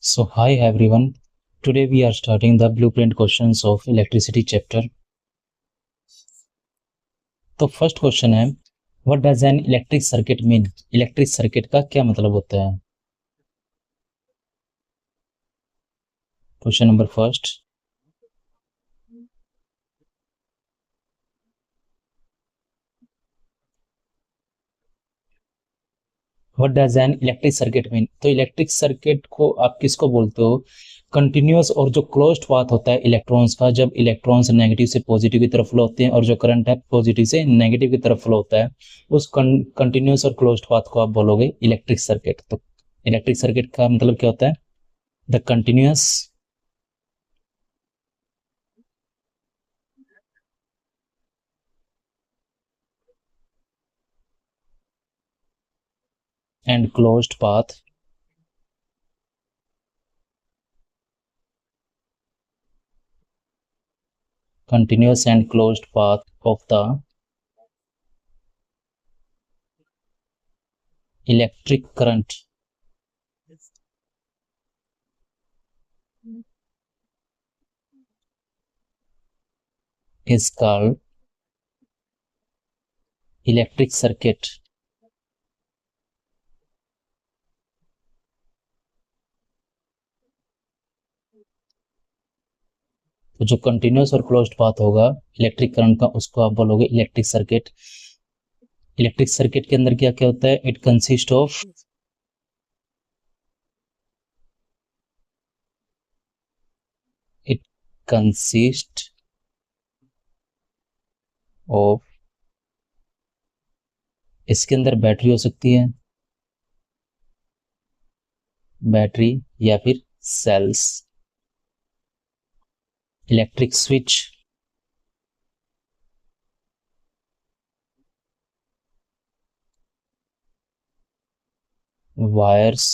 So hi everyone, today we are starting the blueprint questions of electricity chapter. तो first question है, what does an electric circuit mean? Electric circuit का क्या मतलब होता है? Question number first, what does an electric circuit mean? तो electric circuit को आप किसको बोलते हो? कंटिन्यूअस और जो क्लोज्ड पाथ होता है इलेक्ट्रॉन्स का, जब इलेक्ट्रॉन्स नेगेटिव से पॉजिटिव की तरफ फ्लो होते हैं और जो करंट है पॉजिटिव से नेगेटिव की तरफ फ्लो होता है, उस कंटिन्यूअस और क्लोज्ड पाथ को आप बोलोगे इलेक्ट्रिक सर्किट। तो इलेक्ट्रिक सर्किट का मतलब क्या होता है? The continuous and closed path continuous and closed path of the electric current is called electric circuit. तो जो कंटिन्यूअस और क्लोज्ड पाथ होगा इलेक्ट्रिक करंट का, उसको आप बोलोगे इलेक्ट्रिक सर्किट। इलेक्ट्रिक सर्किट के अंदर क्या क्या होता है? It consist of consist of इसके अंदर बैटरी हो सकती है, बैटरी या फिर cells, electric switch, wires,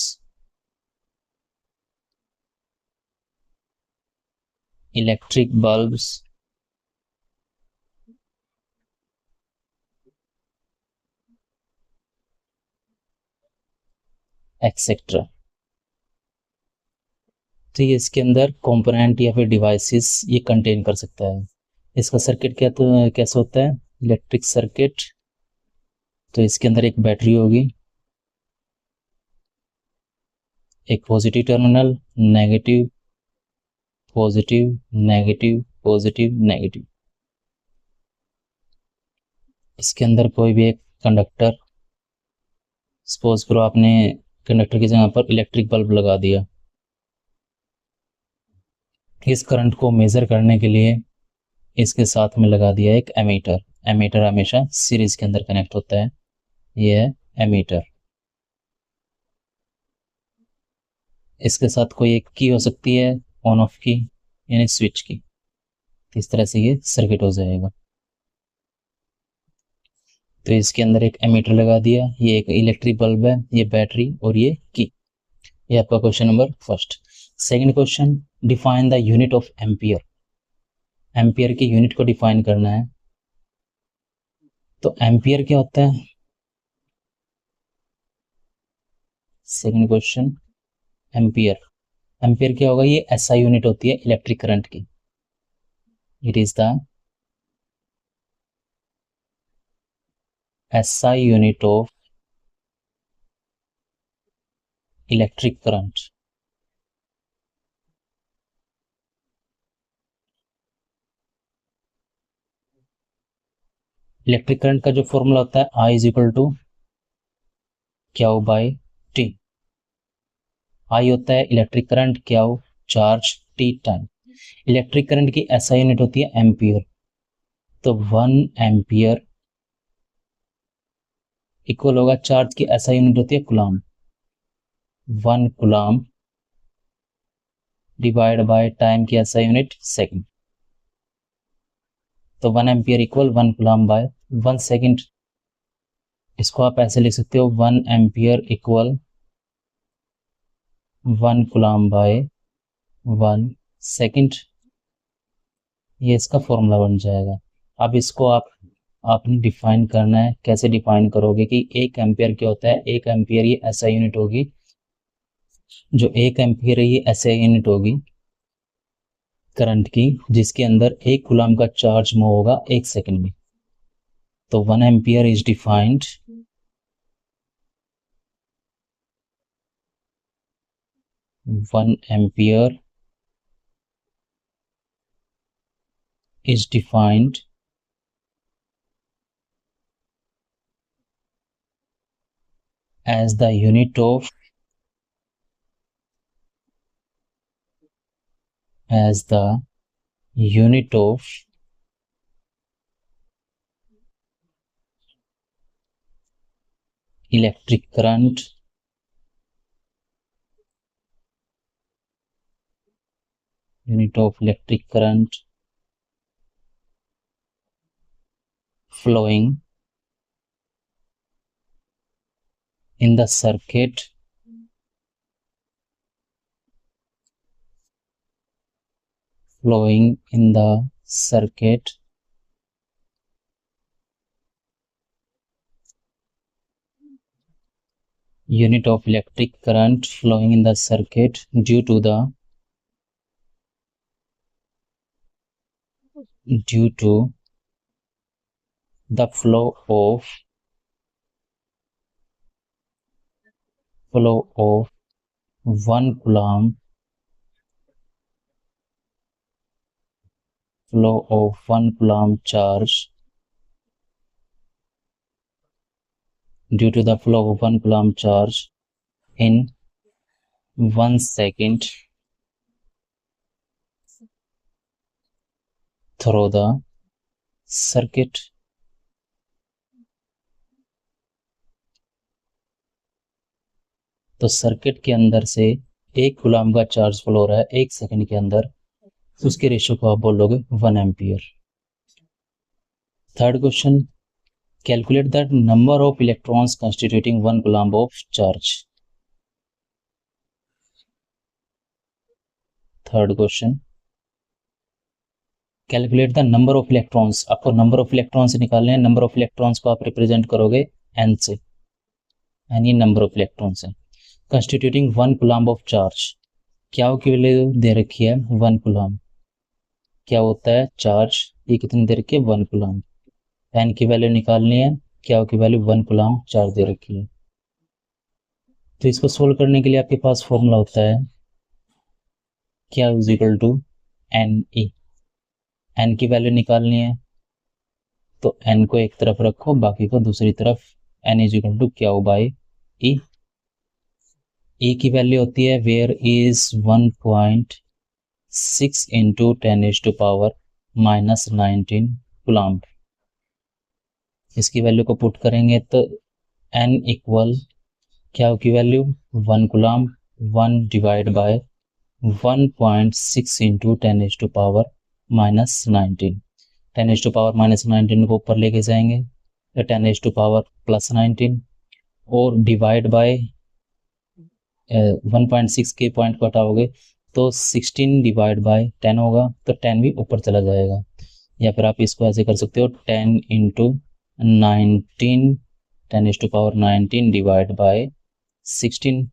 electric bulbs, etcetera. तो ये इसके अंदर कंपोनेंट या फिर डिवाइसेस ये कंटेन कर सकता है। इसका सर्किट क्या तो कैसे होता है इलेक्ट्रिक सर्किट? तो इसके अंदर एक बैटरी होगी, एक positive terminal, negative, positive, negative, positive, negative. इसके अंदर कोई भी एक कंडक्टर, सपोज करो आपने कंडक्टर की जगह पर इलेक्ट्रिक बल्ब लगा दिया। इस करंट को मेजर करने के लिए इसके साथ में लगा दिया एक एमीटर। एमीटर हमेशा सीरीज के अंदर कनेक्ट होता है, ये है एमीटर। इसके साथ कोई एक की हो सकती है, ऑन ऑफ की यानी स्विच की। इस तरह से ये सर्किट हो जाएगा। तो इसके अंदर एक एमीटर लगा दिया, ये एक इलेक्ट्रिक बल्ब है, ये बैटरी और ये की। ये आपका question number first. Second question, define the unit of ampere. Ampere की यूनिट को डिफाइन करना है। तो एम्पियर क्या होता है? Second question, ampere. एम्पियर क्या होगा? ये एसआई यूनिट होती है इलेक्ट्रिक करंट की। It is the SI unit of electric current. Electric current का जो फॉर्मूला होता है I is equal to Q by T. I होता है electric current, Q charge, T time. Electric current की एसआई यूनिट होती है एम्पियर। तो 1 एम्पियर इक्वल होगा, चार्ज की एसआई यूनिट होती है coulomb. 1 coulomb divide by time की एसआई यूनिट सेकंड। तो 1 ampere equal 1 coulomb by 1 second. इसको आप ऐसे लिख सकते हो, 1 ampere equal 1 coulomb by 1 second. ये इसका फॉर्मूला बन जाएगा। अब इसको आपने डिफाइन करना है। कैसे डिफाइन करोगे कि 1 एम्पियर क्या होता है? 1 एम्पियर ये एसआई यूनिट होगी जो 1 एम्पियर है ये ऐसे यूनिट होगी करंट की, जिसके अंदर 1 कूलम का चार्ज मूव होगा 1 सेकंड में। तो 1 ampere is defined one ampere is defined as the unit of electric current flowing in the circuit unit of electric current flowing in the circuit due to the flow of 1 coulomb charge due to the flow of 1 coulomb charge in 1 second through the circuit. तो circuit के अंदर से 1 coulomb का charge flow हो रहा है 1 second के अंदर, उसके रेशियो को आप बोलोगे 1 ampere. Third question, calculate the number of electrons constituting 1 coulomb of charge. Third question, calculate the number of electrons. आपको नंबर ऑफ इलेक्ट्रॉन्स निकालने हैं। नंबर ऑफ इलेक्ट्रॉन्स को आप रिप्रेजेंट करोगे n से, यानी नंबर ऑफ इलेक्ट्रॉन्स है। कंस्टिट्यूटिंग 1 कूलम ऑफ चार्ज, क्या की वैल्यू दे रखी है 1 कूलम, क्या होता है चार्ज, ये कितनी दे रखी है 1 कूलम। n की वैल्यू निकालनी है, क्या की वैल्यू 1 कूलम चार्ज दे रखी है। तो इसको सोल्व करने के लिए आपके पास फॉर्मूला होता है क्या is equal to N E. N की वैल्यू निकालनी है तो n को एक तरफ रखो, बाकी को दूसरी तरफ। n इज इक्वल टू क्या बाई ई। ई की वैल्यू होती है वेयर इज 1.6 इंटू 10⁻⁻19 कूलम। इसकी वैल्यू को पुट करेंगे तो n इक्वल क्या की value 1 coulomb 1 divide by 1.6 into 10⁻⁻19। 10⁻⁻19 को ऊपर लेके जाएंगे तो 10⁻+19 और डिवाइड बाय 1.6 के पॉइंट को हटाओगे तो 16 डिवाइड बाय 10 होगा, तो 10 भी ऊपर चला जाएगा। या फिर आप इसको ऐसे कर सकते हो 10 इंटू 19 10⁻19 डिवाइड बाय 16।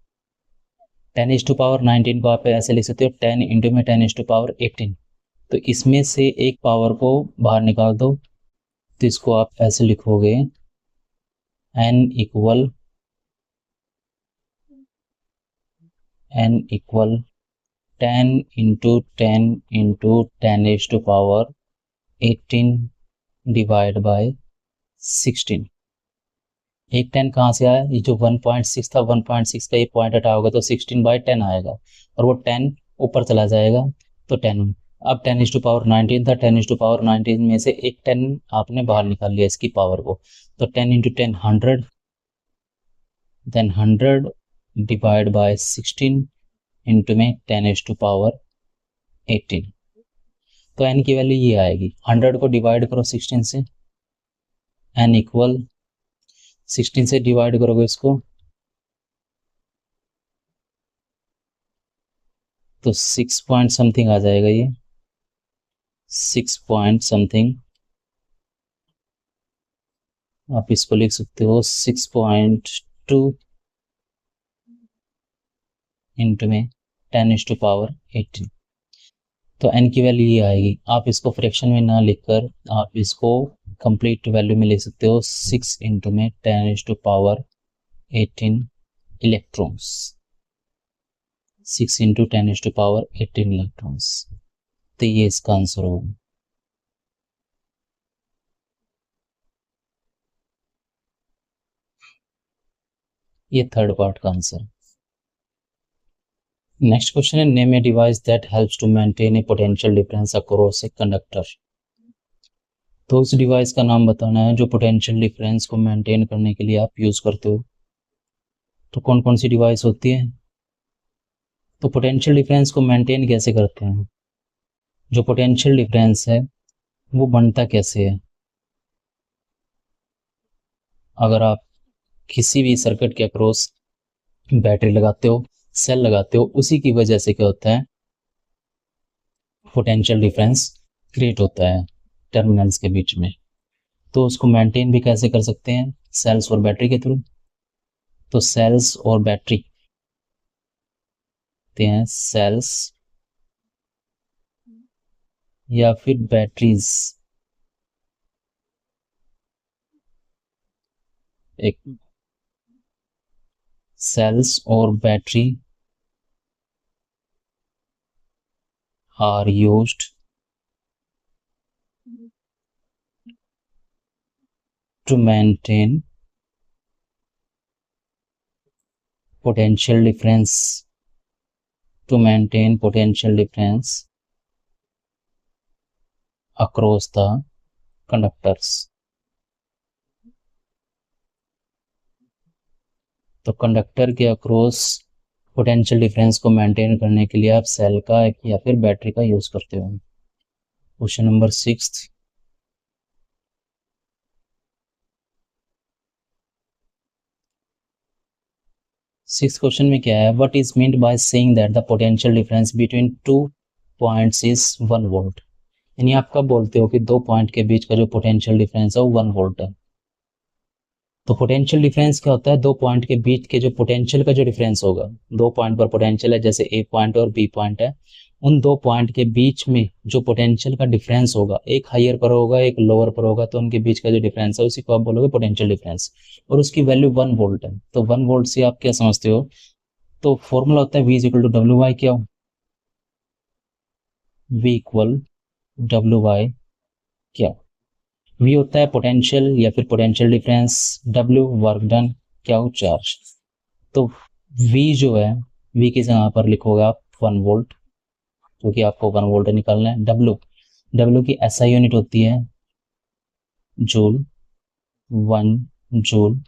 10⁻19 को आप ऐसे लिख सकते हो 10 इंटू में 10⁻18। तो इसमें से एक पावर को बाहर निकाल दो, तो इसको आप ऐसे लिखोगे n equal 10 into 10⁻18 divide by 16। एक 10 कहाँ से आया, ये जो 1.6 था 1.6 का ये पॉइंट हटाओगे तो 16/10 आएगा और वो 10 ऊपर चला जाएगा तो 10। अब 10⁻19 था, 10⁻19 में से एक 10 आपने बाहर निकाल लिया इसकी पावर को, तो 10 into 10 100, then 100 divide by 16 into में 10⁻18। तो n की वैल्यू ये आएगी। 100 को डिवाइड करो 16 से, n इक्वल 16 से डिवाइड करोगे इसको तो 6 पॉइंट समथिंग आ जाएगा, ये 6 पॉइंट समथिंग। आप इसको लिख सकते हो 6.2 इंटू में 10⁻18। तो n की वैल्यू ये आएगी। आप इसको फ्रैक्शन में ना लिखकर आप इसको कंप्लीट वैल्यू में लिख सकते हो, 6 इंटू में 10⁻18 इलेक्ट्रॉन्स। 6 into 10⁻18 electrons. तो ये इसका आंसर होगा। ये थर्ड पार्ट का आंसर। नेक्स्ट क्वेश्चन है, name a device that helps to maintain a potential difference across a conductor. तो उस डिवाइस का नाम बताना है जो पोटेंशियल डिफरेंस को मेंटेन करने के लिए आप यूज करते हो। तो कौन कौन सी डिवाइस होती है? तो पोटेंशियल डिफरेंस को मेंटेन कैसे करते हैं? जो पोटेंशियल डिफरेंस है वो बनता कैसे है? अगर आप किसी भी सर्किट के अक्रॉस बैटरी लगाते हो, सेल लगाते हो, उसी की वजह से क्या होता है, पोटेंशियल डिफरेंस क्रिएट होता है टर्मिनल्स के बीच में। तो उसको मेंटेन भी कैसे कर सकते हैं? सेल्स और बैटरी के थ्रू। तो सेल्स और बैटरी हैं, सेल्स या फिर बैटरीज। एक सेल्स और battery are used to maintain potential difference across the conductors। तो कंडक्टर के अक्रॉस पोटेंशियल डिफरेंस को मेंटेन करने के लिए आप सेल का या फिर बैटरी का यूज करते हो। Question number 6। सिक्स क्वेश्चन में क्या है, what is meant by saying that the potential difference between two points is 1 volt. यानी आप कब बोलते हो कि दो पॉइंट के बीच का जो पोटेंशियल डिफरेंस है वो 1 वोल्ट है? तो पोटेंशियल डिफरेंस क्या होता है, दो पॉइंट के बीच के जो पोटेंशियल का जो डिफरेंस होगा, दो पॉइंट पर पोटेंशियल है, जैसे ए पॉइंट और बी पॉइंट है, उन दो पॉइंट के बीच में जो पोटेंशियल का डिफरेंस होगा, एक हायर पर होगा एक लोअर पर होगा, तो उनके बीच का जो डिफरेंस है उसी को आप बोलोगे पोटेंशियल डिफरेंस। और उसकी वैल्यू 1 वोल्ट है। तो 1 वोल्ट से आप क्या समझते हो? तो फॉर्मूला होता है V equal to W Y. क्या V इक्वल डब्ल्यू वाई क्या? V होता है पोटेंशियल या फिर potential difference, W work done, क्या हो, चार्ज। तो V जो है, V की जगह पर लिखोगे आप 1 वोल्ट, क्योंकि आपको 1 वोल्ट निकालना है। W की SI यूनिट होती है joule, 1 joule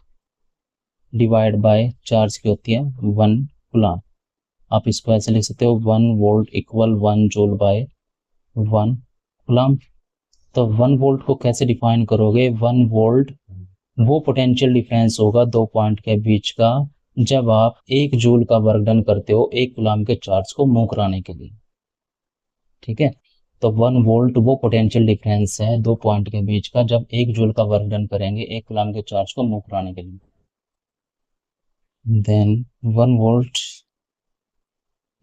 divide by charge की होती है 1 कूलम। आप इसको ऐसे लिख सकते हो, 1 volt equal 1 joule by 1 coulomb. तो 1 वोल्ट को कैसे डिफाइन करोगे? 1 वोल्ट वो पोटेंशियल डिफरेंस होगा दो पॉइंट के बीच का जब आप 1 जूल का वर्क डन करते हो 1 कूलम के चार्ज को मूव कराने के लिए। ठीक है, तो 1 वोल्ट वो पोटेंशियल डिफरेंस है दो पॉइंट के बीच का जब 1 जूल का वर्क डन करेंगे 1 कूलम के चार्ज को मूव कराने के लिए। Then 1 volt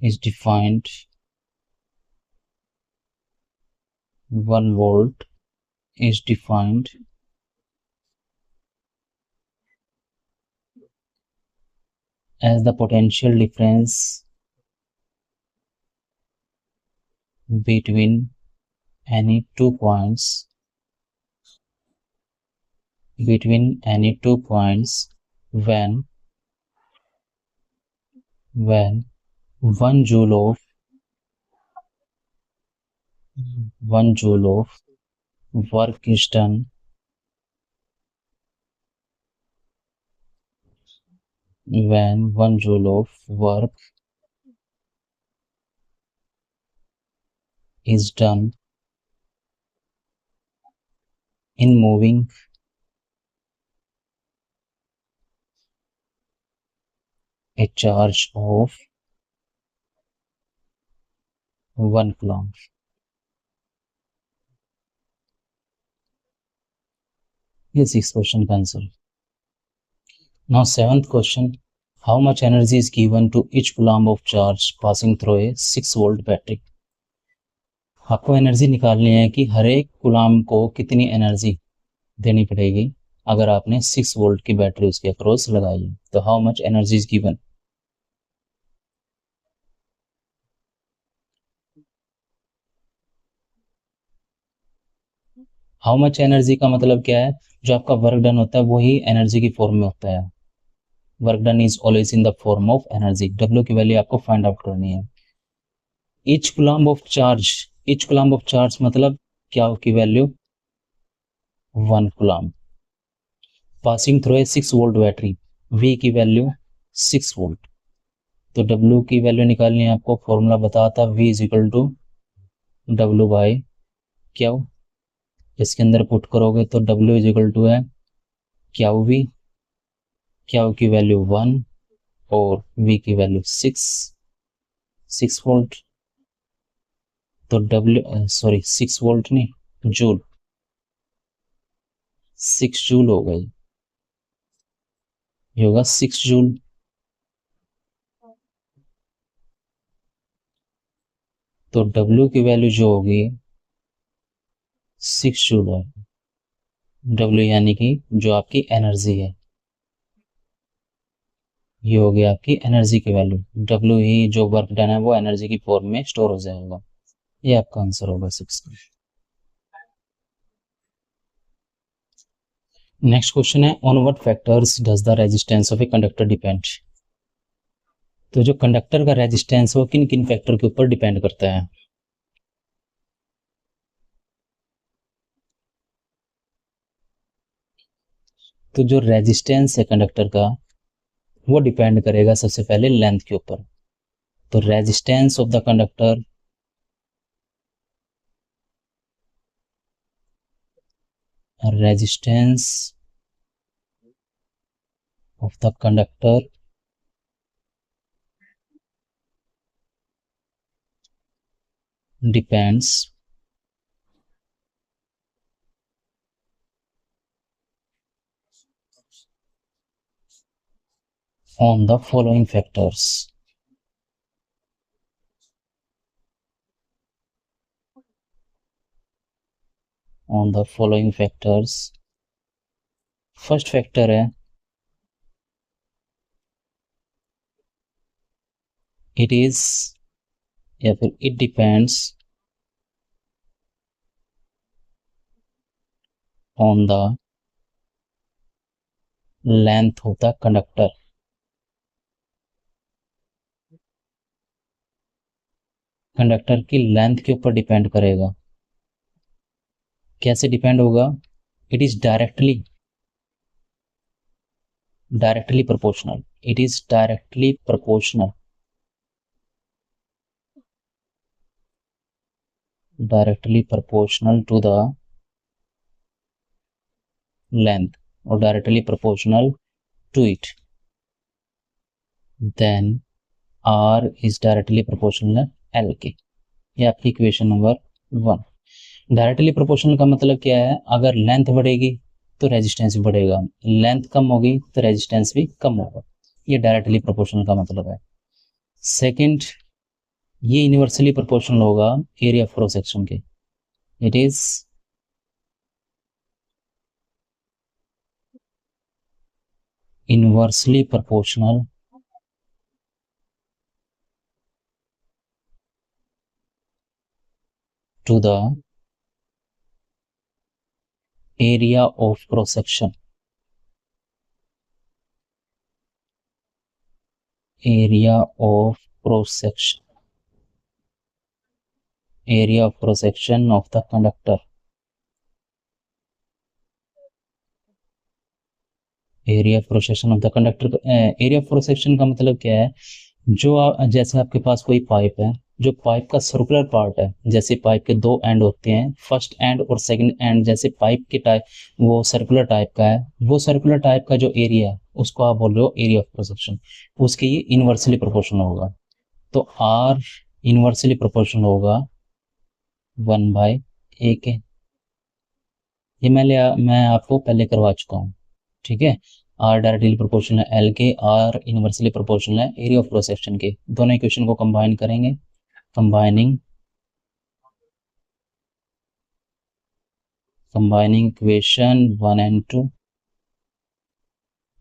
is defined 1 volt is defined as the potential difference between any two points when 1 joule of work is done when 1 joule of work is done in moving a charge of 1 coulomb। ये 6th question का answer. Now 7th question, how much energy is given to each coulomb of charge passing through a 6 volt battery. आपको energy निकालनी है कि हर एक coulomb को कितनी energy देनी पड़ेगी अगर आपने 6 वोल्ट की बैटरी उसके अक्रॉस लगाई है। तो how much energy is given. How much energy का मतलब क्या है, जो आपका वर्क डन होता है वही एनर्जी की फॉर्म में होता है। Work done is always in the form of energy. W की वैल्यू आपको फाइंड आउट करनी है। Each coulomb of charge, each coulomb of charge मतलब क्या की value 1 coulomb passing through a 6 volt battery, V की वैल्यू 6 वोल्ट। तो W की वैल्यू निकालनी है आपको, फॉर्मूला बताता V is equal to W by Q. इसके अंदर पुट करोगे तो डब्ल्यू इज इक्वल टू है क्यू वी, क्यू की वैल्यू 1 और वी की वैल्यू 6 वोल्ट। तो डब्ल्यू सॉरी 6 वोल्ट नहीं, जूल, 6 जूल हो गई, ये होगा 6 जूल। तो डब्ल्यू की वैल्यू जो होगी 6 जूल है। डब्ल्यू यानी कि जो आपकी एनर्जी है, ये हो गया आपकी एनर्जी की वैल्यू। डब्ल्यू ही जो वर्क डन है वो एनर्जी की फॉर्म में स्टोर हो जाएगा। ये आपका आंसर होगा 6। नेक्स्ट क्वेश्चन है on what factors does the resistance of a conductor depend. तो जो कंडक्टर का रेजिस्टेंस वो किन किन फैक्टर के ऊपर डिपेंड करता है। तो जो रेजिस्टेंस है कंडक्टर का वो डिपेंड करेगा सबसे पहले लेंथ के ऊपर। तो resistance of the conductor resistance of the conductor depends on the following factors. On the following factors. First factor है इट इज या फिर it depends on the length of the conductor. Conductor की length के ऊपर depend करेगा। कैसे depend होगा, it is directly proportional, it is directly proportional, directly proportional to the length और directly proportional to it. Then R is directly proportional L के। ये आपकी इक्वेशन नंबर 1। डायरेक्टली प्रोपोर्शनल का मतलब क्या है, अगर लेंथ बढ़ेगी तो रेजिस्टेंस भी बढ़ेगा, लेंथ कम होगी तो रेजिस्टेंस भी कम होगा। ये डायरेक्टली प्रोपोर्शनल का मतलब है। सेकंड, ये यूनिवर्सली प्रोपोर्शनल होगा एरिया ऑफ क्रॉस सेक्शन के। It is inversely proportional to the area of cross section, area of cross section, area of cross section of the conductor, area of cross section of the conductor. Area of cross section का मतलब क्या है, जो जैसे आपके पास कोई pipe है, जो पाइप का सर्कुलर पार्ट है, जैसे पाइप के दो एंड होते हैं, फर्स्ट एंड और सेकंड एंड, जैसे पाइप के टाइप वो सर्कुलर टाइप का है, वो सर्कुलर टाइप का जो एरिया है उसको आप बोल रहे हो एरिया ऑफ क्रॉस सेक्शन, उसके ये इनवर्सली प्रोपोर्शनल होगा। तो आर इनवर्सली प्रोपोर्शनल होगा 1/a के। ये मैं आपको पहले करवा चुका हूँ, ठीक है। आर डायरेक्टली प्रोपोर्शनल है एल के, आर इनवर्सली प्रोपोर्शनल है एरिया ऑफ क्रॉस सेक्शन के। दोनों इक्वेशन को कंबाइन करेंगे, कंबाइनिंग इक्वेशन 1 एंड 2,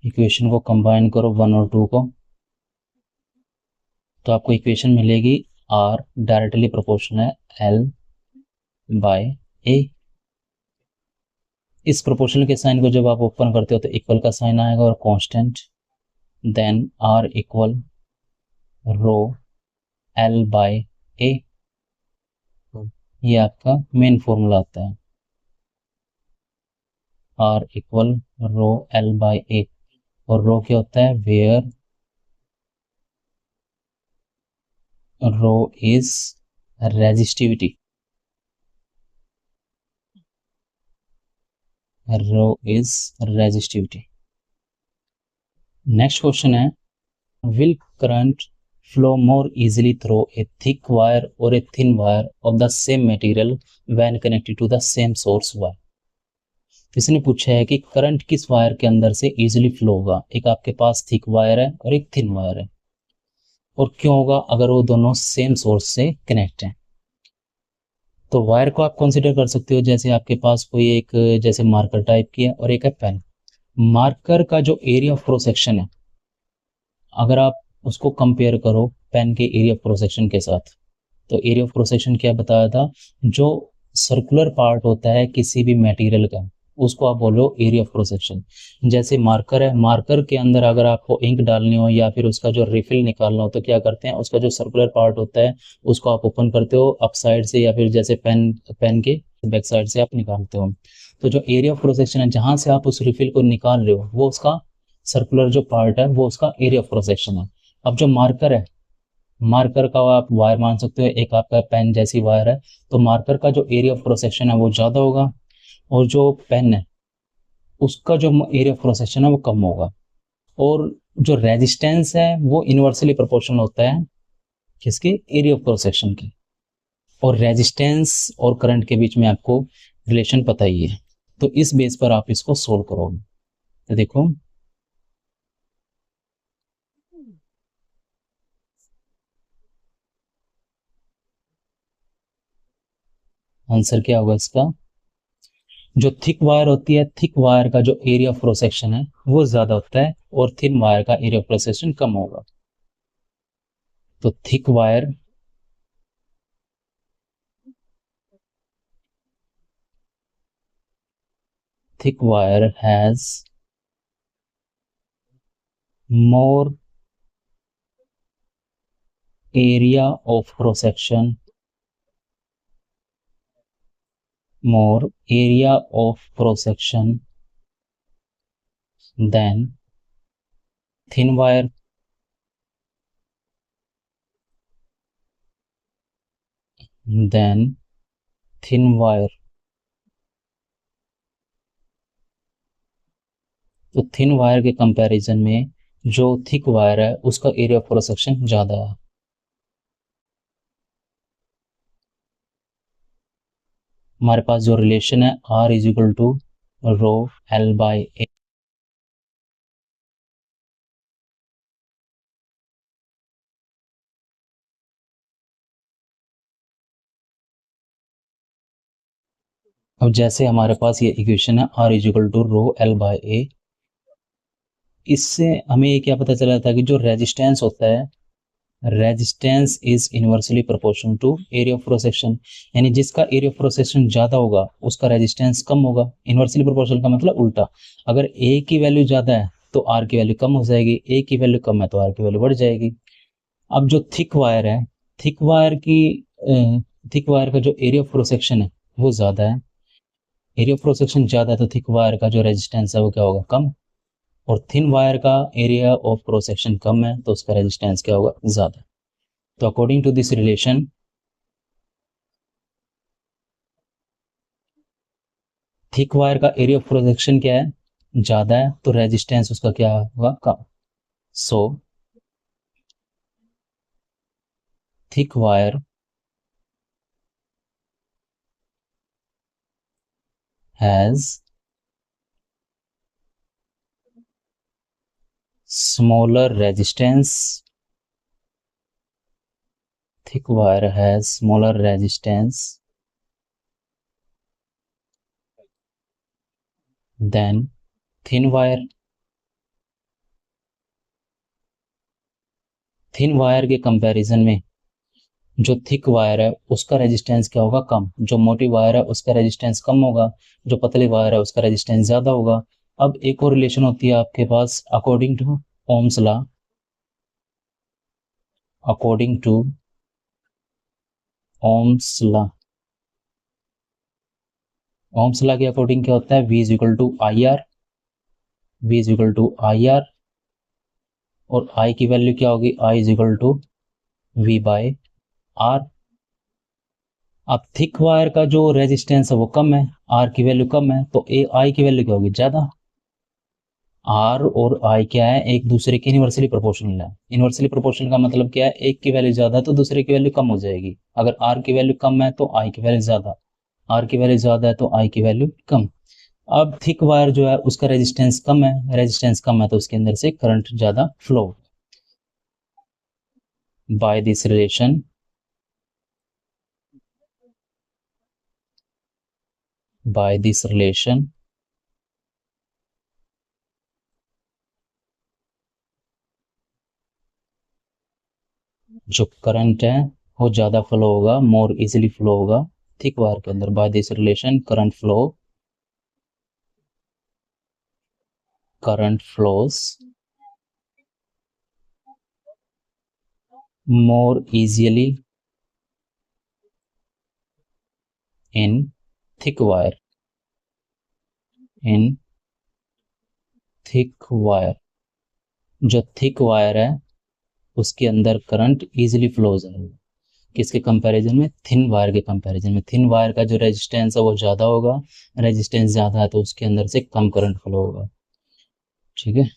इक्वेशन को कंबाइन करो 1 और 2 को, तो आपको इक्वेशन मिलेगी आर डायरेक्टली प्रोपोर्शनल है एल बाय ए। इस प्रोपोर्शनल के साइन को जब आप ओपन करते हो तो इक्वल का साइन आएगा और constant, then R equal rho L by A, ये आपका मेन फॉर्मूला आता है, R equal rho L by A. और रो क्या होता है, where rho is resistivity, rho is resistivity. Next question है, will current flow more easily through a thick wire or a thin wire of the same material when connected to the same source wire? इसने पूछा है कि current किस wire के अंदर से easily flow होगा। एक आपके पास थिक वायर है और एक थिन वायर है, और क्यों होगा, अगर वो दोनों सेम सोर्स से कनेक्ट हैं। तो वायर को आप कंसीडर कर सकते हो जैसे आपके पास कोई एक जैसे मार्कर टाइप की है और एक है पेन। मार्कर का जो एरिया ऑफ क्रॉस सेक्शन है, अगर आप उसको कंपेयर करो पेन के एरिया ऑफ क्रॉस सेक्शन के साथ, तो एरिया ऑफ क्रॉस सेक्शन क्या बताया था, जो सर्कुलर पार्ट होता है किसी भी मटेरियल का, उसको आप बोलो एरिया ऑफ क्रॉस सेक्शन। जैसे मार्कर है, मार्कर के अंदर अगर आपको इंक डालनी हो या फिर उसका जो रिफिल निकालना हो तो क्या करते हैं, उसका जो सर्कुलर पार्ट होता है उसको आप ओपन करते हो अप साइड से, या फिर जैसे पेन पेन के बैक साइड से आप निकालते हो। तो जो एरिया ऑफ क्रॉस सेक्शन है जहां से आप उस रिफिल को निकाल रहे हो, वो उसका सर्कुलर जो पार्ट है वो उसका एरिया ऑफ क्रॉस सेक्शन है। अब जो मार्कर है, मार्कर का आप वायर मान सकते हो, एक आपका पेन जैसी वायर है, तो मार्कर का जो एरिया ऑफ क्रॉस सेक्शन है वो ज़्यादा होगा, और जो पेन है उसका जो एरिया ऑफ क्रॉस सेक्शन है वो कम होगा। और जो रेजिस्टेंस है वो इनवर्सली प्रोपोर्शनल होता है किसके, एरिया ऑफ क्रॉस सेक्शन के। और रेजिस्टेंस और करंट के बीच में आपको रिलेशन पता ही है, तो इस बेस पर आप इसको सोल्व करोगे। तो देखो आंसर क्या होगा इसका, जो थिक वायर होती है, थिक वायर का जो एरिया ऑफ क्रॉस सेक्शन है वो ज्यादा होता है, और थिन वायर का एरिया ऑफ क्रॉस सेक्शन कम होगा। तो thick wire has more area of cross section, more area of cross section than thin wire, than thin wire। तो थिन वायर के कंपैरिजन में जो थिक वायर है उसका एरिया ऑफ क्रॉस सेक्शन ज्यादा है। हमारे पास जो रिलेशन है R is equal to rho L by A. अब जैसे हमारे पास ये इक्वेशन है R is equal to rho L by A, इससे हमें ये क्या पता चला था कि जो रेजिस्टेंस होता है, resistance is inversely proportional to area of cross section. यानी जिसका एरिया ऑफ क्रॉस सेक्शन ज्यादा होगा उसका रेजिस्टेंस कम होगा। इनवर्सली प्रोपोर्शनल का मतलब उल्टा, अगर ए की वैल्यू ज्यादा है तो आर की वैल्यू कम हो जाएगी, ए की वैल्यू कम है तो आर की वैल्यू बढ़ जाएगी। अब जो थिक वायर है, थिक वायर की थिक वायर का जो एरिया ऑफ क्रॉस सेक्शन है वो ज्यादा है, एरिया ऑफ क्रॉस सेक्शन ज्यादा है तो थिक वायर का जो रेजिस्टेंस है वो क्या होगा, कम। और थिन वायर का एरिया ऑफ क्रॉस सेक्शन कम है तो उसका रेजिस्टेंस क्या होगा, ज्यादा। तो according to this relation, thick wire का एरिया ऑफ प्रोजेक्शन क्या है, ज्यादा है, तो रेजिस्टेंस उसका क्या होगा, कम। So thick wire has smaller resistance, thick wire has smaller resistance than thin wire. Thin wire के कंपैरिजन में जो थिक वायर है उसका रेजिस्टेंस क्या होगा, कम। जो मोटी वायर है उसका रेजिस्टेंस कम होगा, जो पतली वायर है उसका रेजिस्टेंस ज्यादा होगा। अब एक और रिलेशन होती है आपके पास according to Ohm's law. According to Ohm's law, Ohm's law के अकॉर्डिंग क्या होता है, V is equal to I R, V is equal to I R, और I की वैल्यू क्या होगी, I is equal to V by R। अब thick wire का जो रेजिस्टेंस है वो कम है, R की वैल्यू कम है, तो I की वैल्यू क्या होगी, ज्यादा। R और I क्या है, एक दूसरे के इनवर्सली प्रोपोर्शनल है। इनवर्सली प्रोपोर्शनल का मतलब क्या है, एक की वैल्यू ज्यादा तो दूसरे की वैल्यू कम हो जाएगी। अगर R की वैल्यू कम है तो I की वैल्यू ज्यादा, R की वैल्यू ज्यादा है तो I की वैल्यू कम। अब थिक वायर जो है उसका रेजिस्टेंस कम है, रेजिस्टेंस कम है तो उसके अंदर से करंट ज्यादा flow. By this relation, by this relation जो करंट है वो ज्यादा फ्लो होगा, मोर इजीली फ्लो होगा थिक वायर के अंदर। By this relation current flows more easily in thick wire, in thick wire। जो थिक वायर है उसके अंदर करंट इजीली फ्लोज है, किसके कंपैरिजन में, थिन वायर के कंपैरिजन में। थिन वायर का जो रेजिस्टेंस है वो ज्यादा होगा, रेजिस्टेंस ज्यादा है तो उसके अंदर से कम करंट फ्लो होगा। ठीक है।